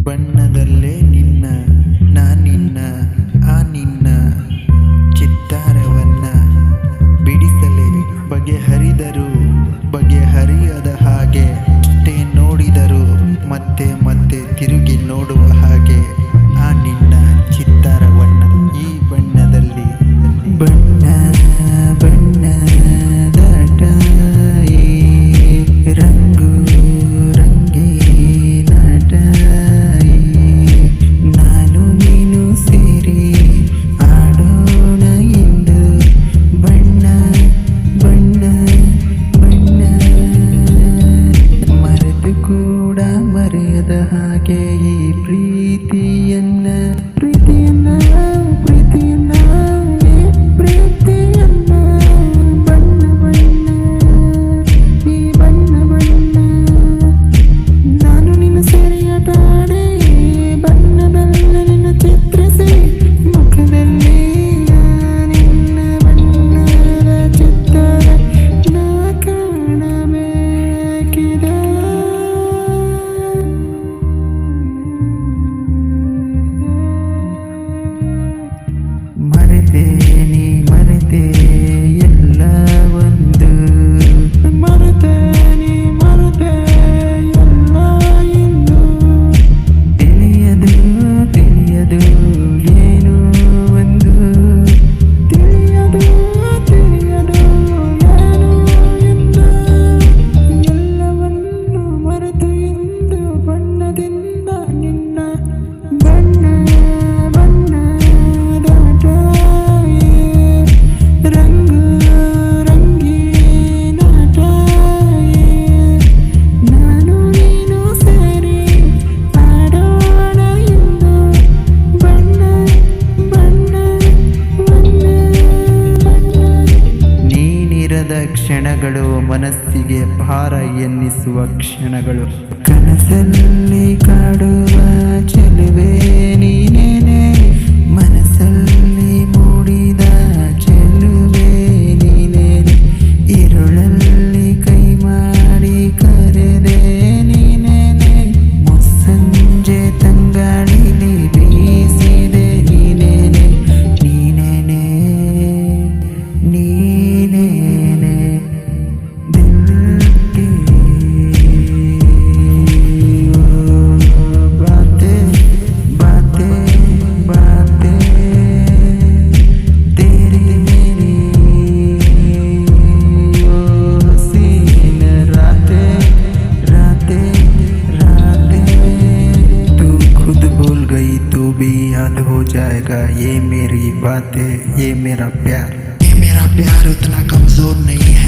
ಬಣ್ಣದಲ್ಲೇ ನಿನ್ನ ನಾನಿನ್ನ ಆ ನಿನ್ನ ಚಿತ್ತಾರವನ್ನ ಬಿಡಿಸಲೇ ಬಗೆಹರಿದರು ಬಗೆಹರಿಯದ ಹಾಗೆ ಅಷ್ಟೇ ನೋಡಿದರು ಮತ್ತೆ ಮತ್ತೆ ತಿರುಗಿ ನೋಡುವ ಹಾಗೆ ಆ ನಿನ್ನ ಚಿತ್ತಾರವನ್ನ ಈ ಬಣ್ಣದಲ್ಲಿ ಬಣ್ಣ ಬಣ್ಣದಾಟ ರಂಗು ರಂಗೇನಾಟ ನಾನು ನೀನು ಸೇರಿ ಆಡೋಣ ಎಂದು ಬಣ್ಣ ಬಣ್ಣ ಬಣ್ಣ ಮರೆತು ಕೂಡ ಮರೆಯದ ಹಾಗೆ ಈ ಪ್ರೀತಿಯನ್ನ ಪ್ರೀತಿಯನ್ನ ಪ್ರೀತಿಯನ್ನ ಪ್ರೀತಿಯನ್ನ ಬಣ್ಣ ಬಣ್ಣ ಈ ಬಣ್ಣ ಬಣ್ಣ ನಾನು ನಿನ್ನ ಸರಿಯಾದ ಆಡೆ ಬಣ್ಣದಲ್ಲಿ ನಿನ್ನ ಚಿತ್ರಿಸಿ ಮುಖದಲ್ಲಿ ನಿನ್ನ ಬಣ್ಣದ ಚಿತ್ರ ನಾ ಕಾಣಬೇಕಿದೆ ಮರೆತೆ ನೀ ಮರೆತೆ ಎಲ್ಲ ಒಂದು ಮರೆತೆ ನೀ ಮರೆತೆ ಎಲ್ಲ ಎಂದು ತಿಳಿಯದು ತಿಳಿಯದು ಏನು ಒಂದು ತಿಳಿಯದು ತಿಳಿಯದು ಏನು ಎಂದು ಎಲ್ಲವನ್ನು ಮರೆತು ಇಂದು ಬಣ್ಣದಿಂದ ನಿನ್ನ ಬಣ್ಣ ಬಣ್ಣದಾಟ ರಂಗು ರಂಗೀನಾಟ ನಾನು ನೀನು ಸೇರಿ ಆಡೋಣ ಎಂದು ಬಣ್ಣ ಬಣ್ಣ ಬಣ್ಣ ಬಣ್ಣ ನೀನಿರದ ಕ್ಷಣಗಳು ಮನಸ್ಸಿಗೆ ಭಾರ ಎನ್ನಿಸುವ ಕ್ಷಣಗಳು ಕನಸಲ್ಲಿ ಕಾಡುವ ಚೆಲುವೆ ನೀನೇನೆ ಮನಸ್ಸಲ್ಲಿ ಮೂಡಿದ ಚೆಲುವೆ ನೀನೇನೆ ഇരുಳಲ್ಲಿ ಕೈ ಮಾಡಿ ಕರೆದೆ ನೀನೇನೆ ಮುಸ್ಸಂಜೆ ತಂಗಾಳಿಲಿ ಬೀಸಿದೆ ನೀನೇನೆ ನೀನೇನೆ ನೀನೇನೆ ದಿಲ್ಗೆ बातें बातें बातें तेरी मेरी हसीन रातें रातें रातें तू खुद भूल गई तू भी याद हो जाएगा ये मेरी बातें ये मेरा प्यार उतना कमजोर नहीं है।